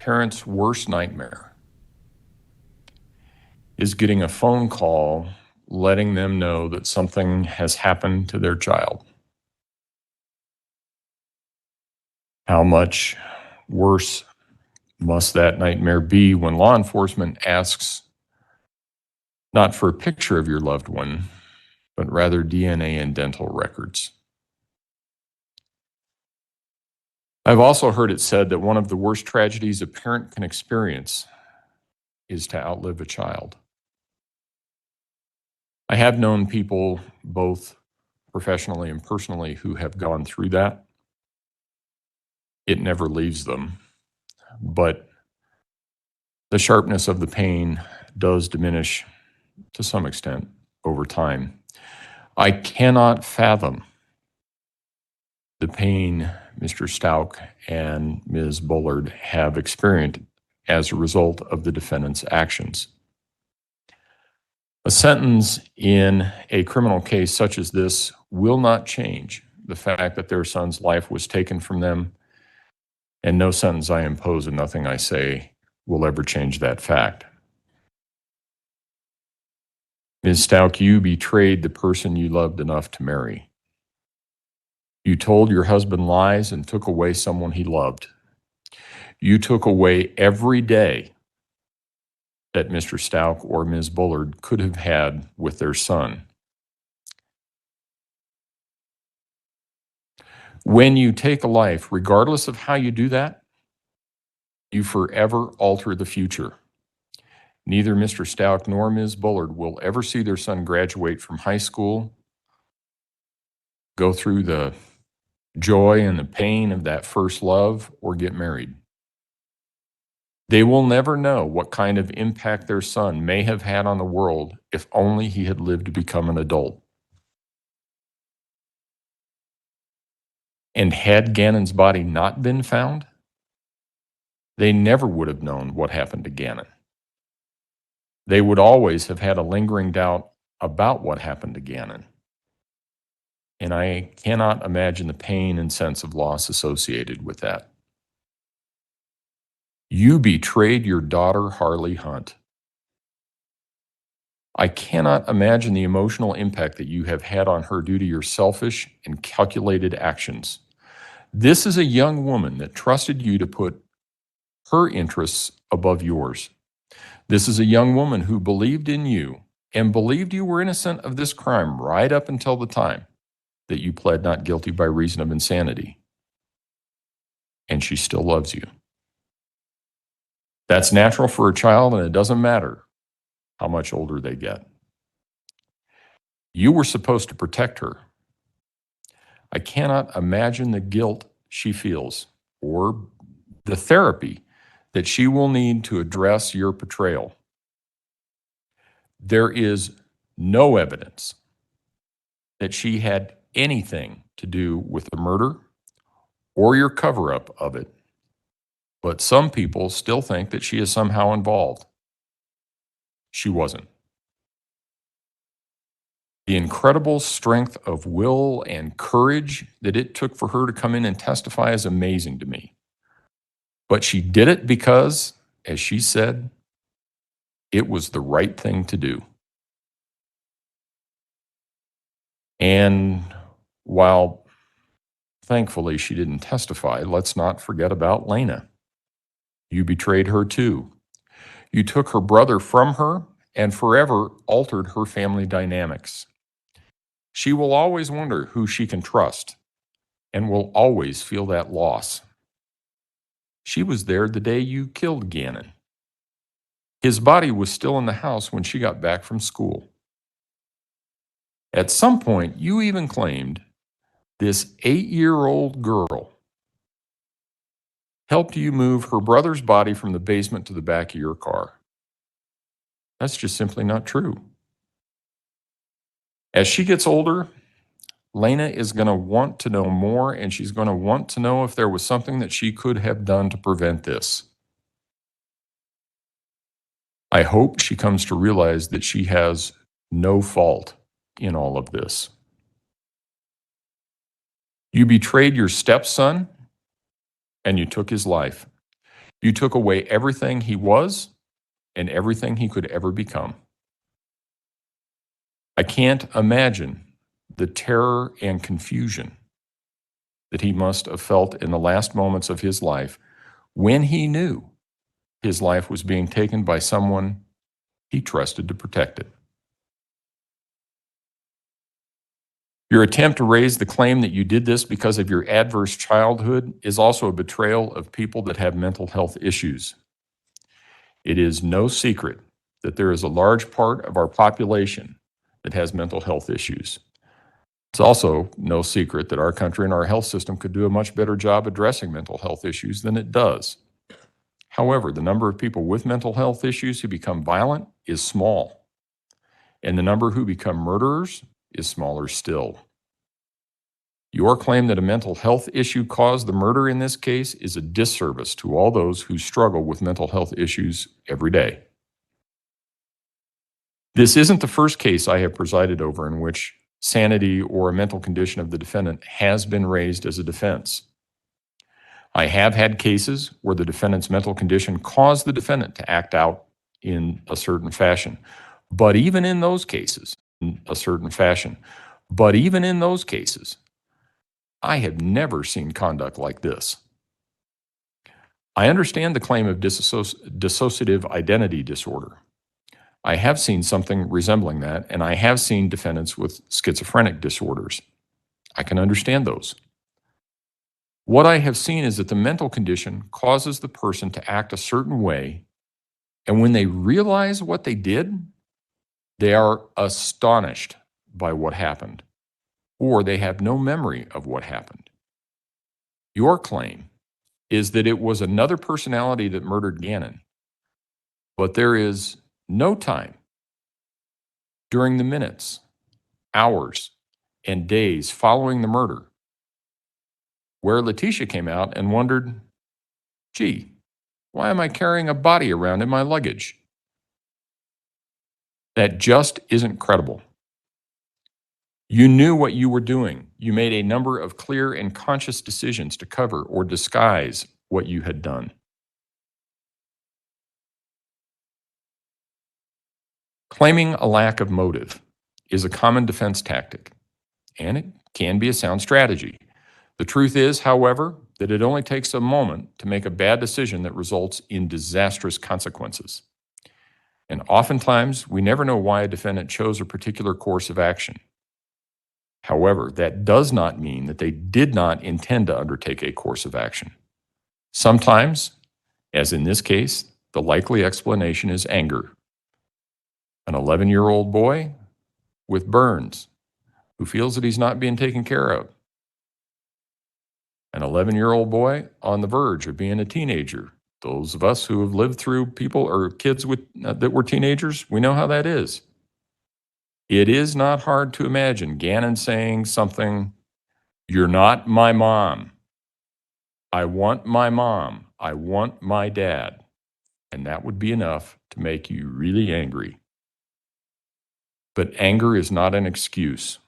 parent's worst nightmare is getting a phone call letting them know that something has happened to their child. How much worse must that nightmare be when law enforcement asks not for a picture of your loved one, but rather DNA and dental records? I've also heard it said that one of the worst tragedies a parent can experience is to outlive a child. I have known people, both professionally and personally, who have gone through that. It never leaves them, but the sharpness of the pain does diminish to some extent over time. I cannot fathom the pain Mr. Stauch and Ms. Bullard have experienced as a result of the defendant's actions. A sentence in a criminal case such as this will not change the fact that their son's life was taken from them, and no sentence I impose and nothing I say will ever change that fact. Ms. Stauch, you betrayed the person you loved enough to marry. You told your husband lies and took away someone he loved. You took away every day that Mr. Stauch or Ms. Bullard could have had with their son. When you take a life, regardless of how you do that, you forever alter the future. Neither Mr. Stauch nor Ms. Bullard will ever see their son graduate from high school, go through the joy and the pain of that first love, or get married. They will never know what kind of impact their son may have had on the world if only he had lived to become an adult. And had Gannon's body not been found, they never would have known what happened to Gannon. They would always have had a lingering doubt about what happened to Gannon. And I cannot imagine the pain and sense of loss associated with that. You betrayed your daughter, Harley Hunt. I cannot imagine the emotional impact that you have had on her due to your selfish and calculated actions. This is a young woman that trusted you to put her interests above yours. This is a young woman who believed in you and believed you were innocent of this crime right up until the time that you pled not guilty by reason of insanity. And she still loves you. That's natural for a child, and it doesn't matter how much older they get. You were supposed to protect her. I cannot imagine the guilt she feels or the therapy that she will need to address your betrayal. There is no evidence that she had anything to do with the murder or your cover-up of it, but some people still think that she is somehow involved. She wasn't. The incredible strength of will and courage that it took for her to come in and testify is amazing to me. But she did it because, as she said, it was the right thing to do. And while thankfully she didn't testify, let's not forget about Lena. You betrayed her too. You took her brother from her and forever altered her family dynamics. She will always wonder who she can trust and will always feel that loss. She was there the day you killed Gannon. His body was still in the house when she got back from school. At some point, you even claimed this 8-year-old girl helped you move her brother's body from the basement to the back of your car. That's just simply not true. As she gets older, Lena is going to want to know more, and she's going to want to know if there was something that she could have done to prevent this. I hope she comes to realize that she has no fault in all of this. You betrayed your stepson, and you took his life. You took away everything he was and everything he could ever become. I can't imagine the terror and confusion that he must have felt in the last moments of his life when he knew his life was being taken by someone he trusted to protect it. Your attempt to raise the claim that you did this because of your adverse childhood is also a betrayal of people that have mental health issues. It is no secret that there is a large part of our population that has mental health issues. It's also no secret that our country and our health system could do a much better job addressing mental health issues than it does. However, the number of people with mental health issues who become violent is small, and the number who become murderers is smaller still. Your claim that a mental health issue caused the murder in this case is a disservice to all those who struggle with mental health issues every day. This isn't the first case I have presided over in which sanity or a mental condition of the defendant has been raised as a defense. I have had cases where the defendant's mental condition caused the defendant to act out in a certain fashion. But even in those cases, I have never seen conduct like this. I understand the claim of dissociative identity disorder. I have seen something resembling that, and I have seen defendants with schizophrenic disorders. I can understand those. What I have seen is that the mental condition causes the person to act a certain way, and when they realize what they did, they are astonished by what happened, or they have no memory of what happened. Your claim is that it was another personality that murdered Gannon, but there is no time during the minutes, hours, and days following the murder where Letecia came out and wondered, gee, why am I carrying a body around in my luggage? That just isn't credible. You knew what you were doing. You made a number of clear and conscious decisions to cover or disguise what you had done. Claiming a lack of motive is a common defense tactic, and it can be a sound strategy. The truth is, however, that it only takes a moment to make a bad decision that results in disastrous consequences. And oftentimes, we never know why a defendant chose a particular course of action. However, that does not mean that they did not intend to undertake a course of action. Sometimes, as in this case, the likely explanation is anger. An 11-year-old boy with burns who feels that he's not being taken care of. An 11-year-old boy on the verge of being a teenager. Those of us who have lived through people or kids that were teenagers, we know how that is. It is not hard to imagine Gannon saying something, "You're not my mom. I want my mom. I want my dad." And that would be enough to make you really angry. But anger is not an excuse.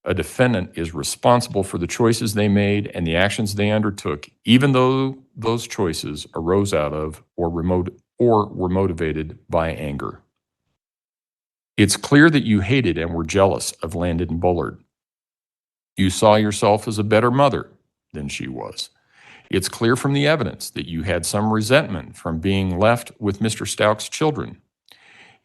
A defendant is responsible for the choices they made and the actions they undertook, even though those choices arose out of or were motivated by anger. It's clear that you hated and were jealous of Landon Bullard. You saw yourself as a better mother than she was. It's clear from the evidence that you had some resentment from being left with Mr. Stauch's children.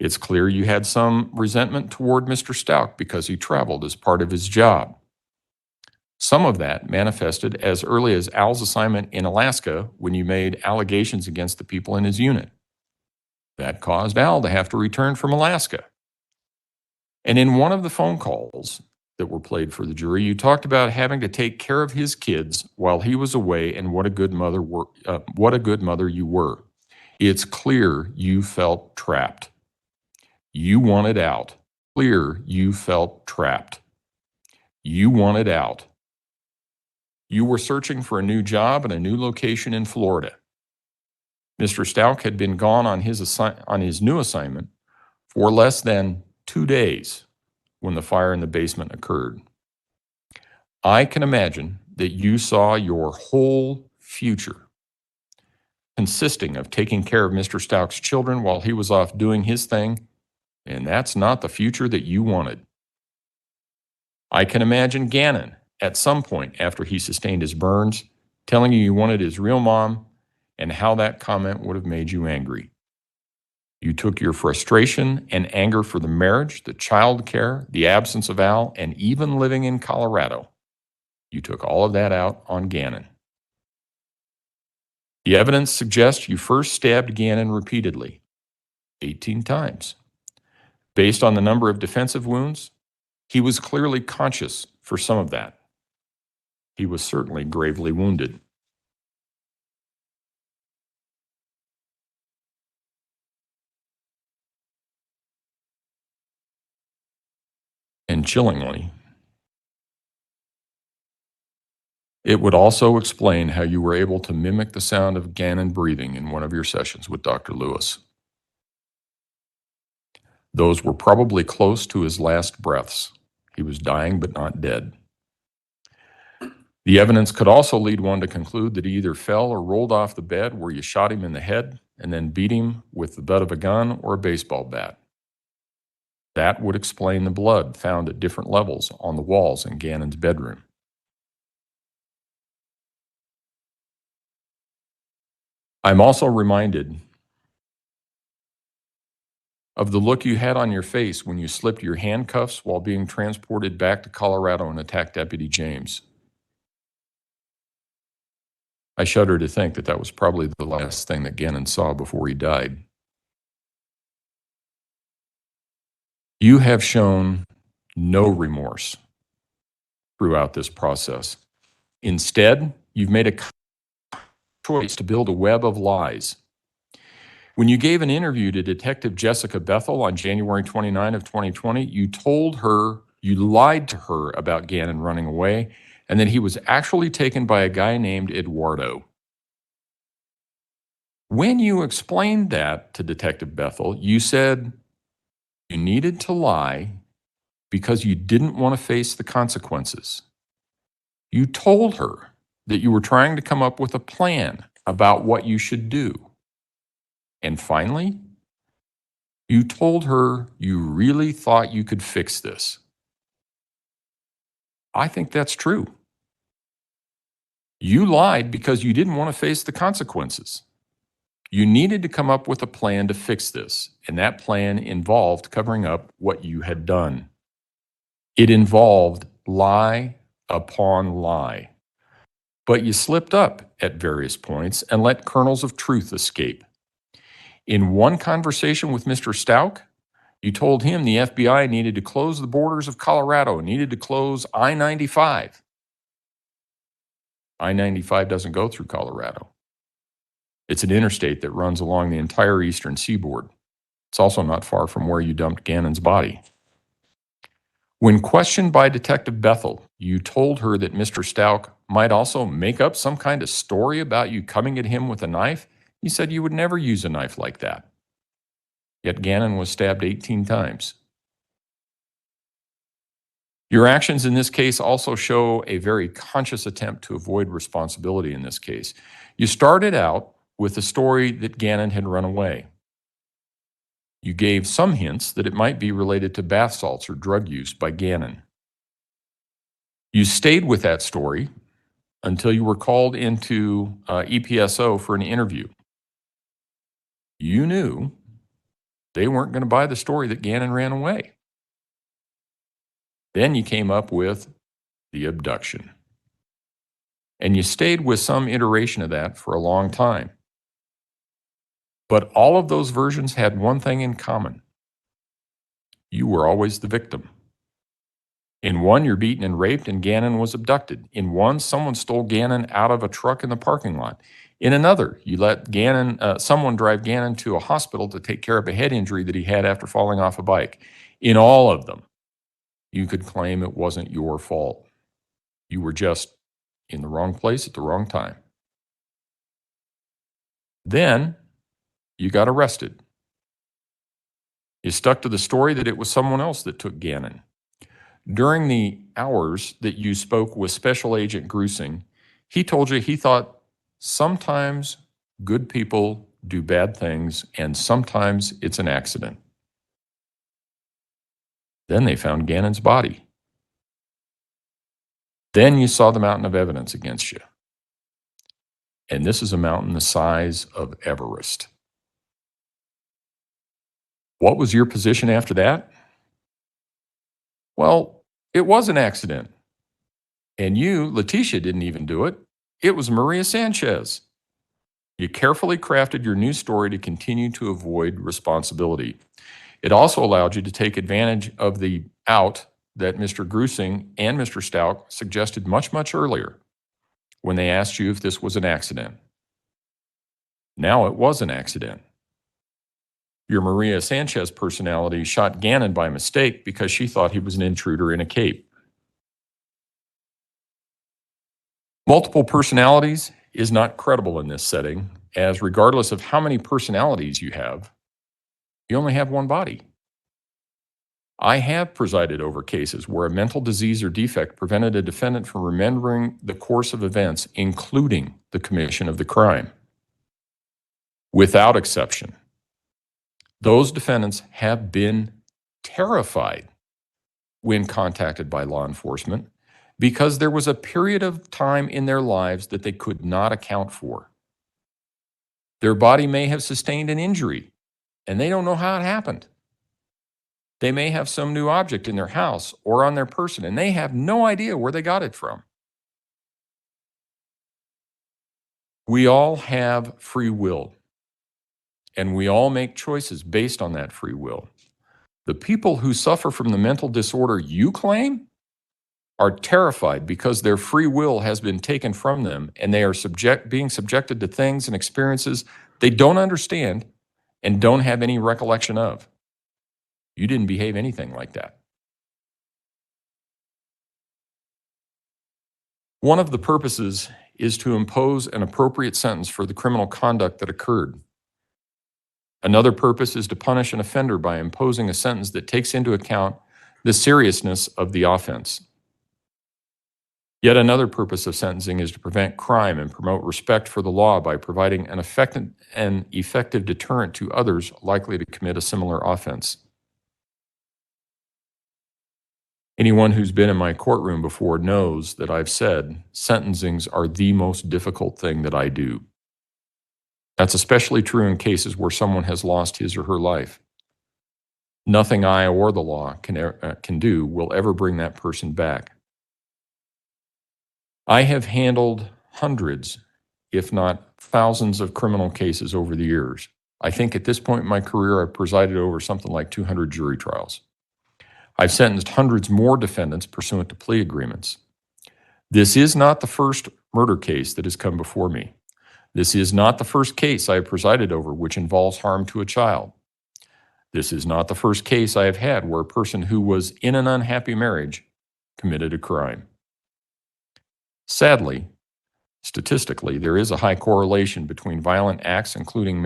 It's clear you had some resentment toward Mr. Stauch because he traveled as part of his job. Some of that manifested as early as Al's assignment in Alaska when you made allegations against the people in his unit. That caused Al to have to return from Alaska. And in one of the phone calls that were played for the jury, you talked about having to take care of his kids while he was away and what a good mother you were. It's clear you felt trapped. You wanted out. Clear you felt trapped. You wanted out. You were searching for a new job and a new location in Florida. Mr. Stauch had been gone on his new assignment for less than 2 days when the fire in the basement occurred. I can imagine that you saw your whole future consisting of taking care of Mr. Stauch's children while he was off doing his thing, and that's not the future that you wanted. I can imagine Gannon, at some point after he sustained his burns, telling you wanted his real mom and how that comment would have made you angry. You took your frustration and anger for the marriage, the child care, the absence of Al, and even living in Colorado. You took all of that out on Gannon. The evidence suggests you first stabbed Gannon repeatedly, 18 times. Based on the number of defensive wounds, he was clearly conscious for some of that. He was certainly gravely wounded. And chillingly, it would also explain how you were able to mimic the sound of Gannon breathing in one of your sessions with Dr. Lewis. Those were probably close to his last breaths. He was dying but not dead. The evidence could also lead one to conclude that he either fell or rolled off the bed where you shot him in the head and then beat him with the butt of a gun or a baseball bat. That would explain the blood found at different levels on the walls in Gannon's bedroom. I'm also reminded of the look you had on your face when you slipped your handcuffs while being transported back to Colorado and attacked Deputy James. I shudder to think that that was probably the last thing that Gannon saw before he died. You have shown no remorse throughout this process. Instead, you've made a choice to build a web of lies. When you gave an interview to Detective Jessica Bethel on January 29 of 2020, you told her you lied to her about Gannon running away and that he was actually taken by a guy named Eduardo. When you explained that to Detective Bethel, you said you needed to lie because you didn't want to face the consequences. You told her that you were trying to come up with a plan about what you should do. And finally, you told her you really thought you could fix this. I think that's true. You lied because you didn't want to face the consequences. You needed to come up with a plan to fix this, and that plan involved covering up what you had done. It involved lie upon lie. But you slipped up at various points and let kernels of truth escape. In one conversation with Mr. Stauch, you told him the FBI needed to close the borders of Colorado, needed to close I-95. I-95 doesn't go through Colorado. It's an interstate that runs along the entire eastern seaboard. It's also not far from where you dumped Gannon's body. When questioned by Detective Bethel, you told her that Mr. Stauch might also make up some kind of story about you coming at him with a knife. He said you would never use a knife like that. Yet Gannon was stabbed 18 times. Your actions in this case also show a very conscious attempt to avoid responsibility in this case. You started out with the story that Gannon had run away. You gave some hints that it might be related to bath salts or drug use by Gannon. You stayed with that story until you were called into EPSO for an interview. You knew they weren't going to buy the story that Gannon ran away. Then you came up with the abduction. And you stayed with some iteration of that for a long time. But all of those versions had one thing in common. You were always the victim. In one, you're beaten and raped and Gannon was abducted. In one, someone stole Gannon out of a truck in the parking lot. In another, you let someone drive Gannon to a hospital to take care of a head injury that he had after falling off a bike. In all of them, you could claim it wasn't your fault. You were just in the wrong place at the wrong time. Then you got arrested. You stuck to the story that it was someone else that took Gannon. During the hours that you spoke with Special Agent Grusing, he told you he thought sometimes Good people do bad things, and sometimes it's an accident. Then they found Gannon's body. Then you saw the mountain of evidence against you. And this is a mountain the size of Everest. What was your position after that? Well, it was an accident. And you, Letecia, didn't even do it. It was Maria Sanchez. You carefully crafted your new story to continue to avoid responsibility. It also allowed you to take advantage of the out that Mr. Grusing and Mr. Stauch suggested much, much earlier when they asked you if this was an accident. Now it was an accident. Your Maria Sanchez personality shot Gannon by mistake because she thought he was an intruder in a cape. Multiple personalities is not credible in this setting, as regardless of how many personalities you have, you only have one body. I have presided over cases where a mental disease or defect prevented a defendant from remembering the course of events, including the commission of the crime. Without exception, those defendants have been terrified when contacted by law enforcement because there was a period of time in their lives that they could not account for. Their body may have sustained an injury, and they don't know how it happened. They may have some new object in their house or on their person, and they have no idea where they got it from. We all have free will, and we all make choices based on that free will. The people who suffer from the mental disorder you claim are terrified because their free will has been taken from them, and they are being subjected to things and experiences they don't understand and don't have any recollection of. You didn't behave anything like that. One of the purposes is to impose an appropriate sentence for the criminal conduct that occurred. Another purpose is to punish an offender by imposing a sentence that takes into account the seriousness of the offense. Yet another purpose of sentencing is to prevent crime and promote respect for the law by providing an effective deterrent to others likely to commit a similar offense. Anyone who's been in my courtroom before knows that I've said sentencings are the most difficult thing that I do. That's especially true in cases where someone has lost his or her life. Nothing I or the law can do will ever bring that person back. I have handled hundreds, if not thousands, of criminal cases over the years. I think at this point in my career, I've presided over something like 200 jury trials. I've sentenced hundreds more defendants pursuant to plea agreements. This is not the first murder case that has come before me. This is not the first case I have presided over which involves harm to a child. This is not the first case I have had where a person who was in an unhappy marriage committed a crime. Sadly, statistically, there is a high correlation between violent acts, including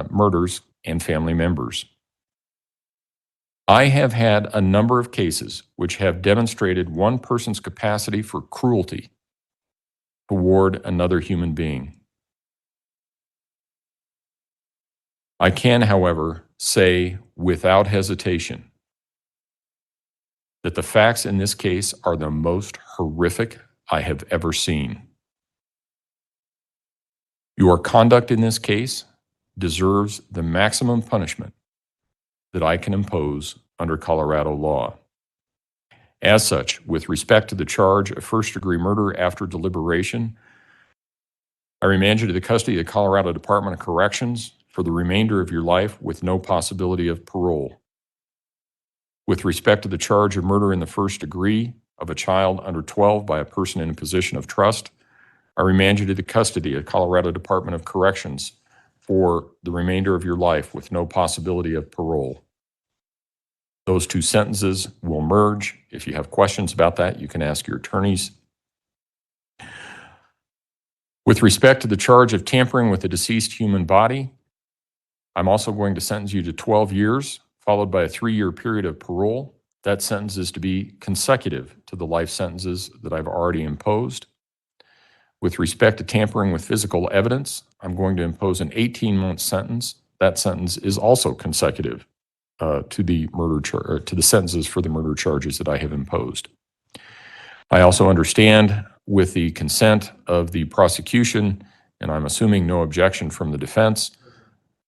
murders, and family members. I have had a number of cases which have demonstrated one person's capacity for cruelty toward another human being. I can, however, say without hesitation that the facts in this case are the most horrific I have ever seen. Your conduct in this case deserves the maximum punishment that I can impose under Colorado law. As such, with respect to the charge of first-degree murder after deliberation, I remand you to the custody of the Colorado Department of Corrections for the remainder of your life with no possibility of parole. With respect to the charge of murder in the first degree of a child under 12 by a person in a position of trust, I remand you to the custody of Colorado Department of Corrections for the remainder of your life with no possibility of parole. Those two sentences will merge. If you have questions about that, you can ask your attorneys. With respect to the charge of tampering with a deceased human body, I'm also going to sentence you to 12 years, followed by a 3-year period of parole. That sentence is to be consecutive to the life sentences that I've already imposed. With respect to tampering with physical evidence, I'm going to impose an 18-month sentence. That sentence is also consecutive to the to the sentences for the murder charges that I have imposed. I also understand, with the consent of the prosecution, and I'm assuming no objection from the defense,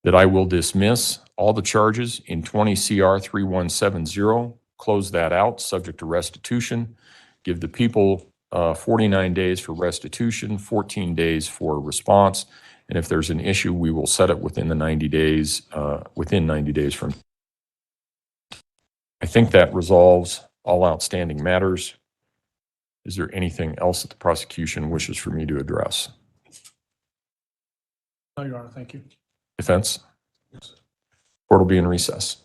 that I will dismiss all the charges in 20 CR 3170, close that out, subject to restitution, give the people 49 days for restitution, 14 days for response, and if there's an issue, we will set it within the 90 days, from. I think that resolves all outstanding matters. Is there anything else that the prosecution wishes for me to address? No, Your Honor, thank you. Defense? Yes. Court will be in recess.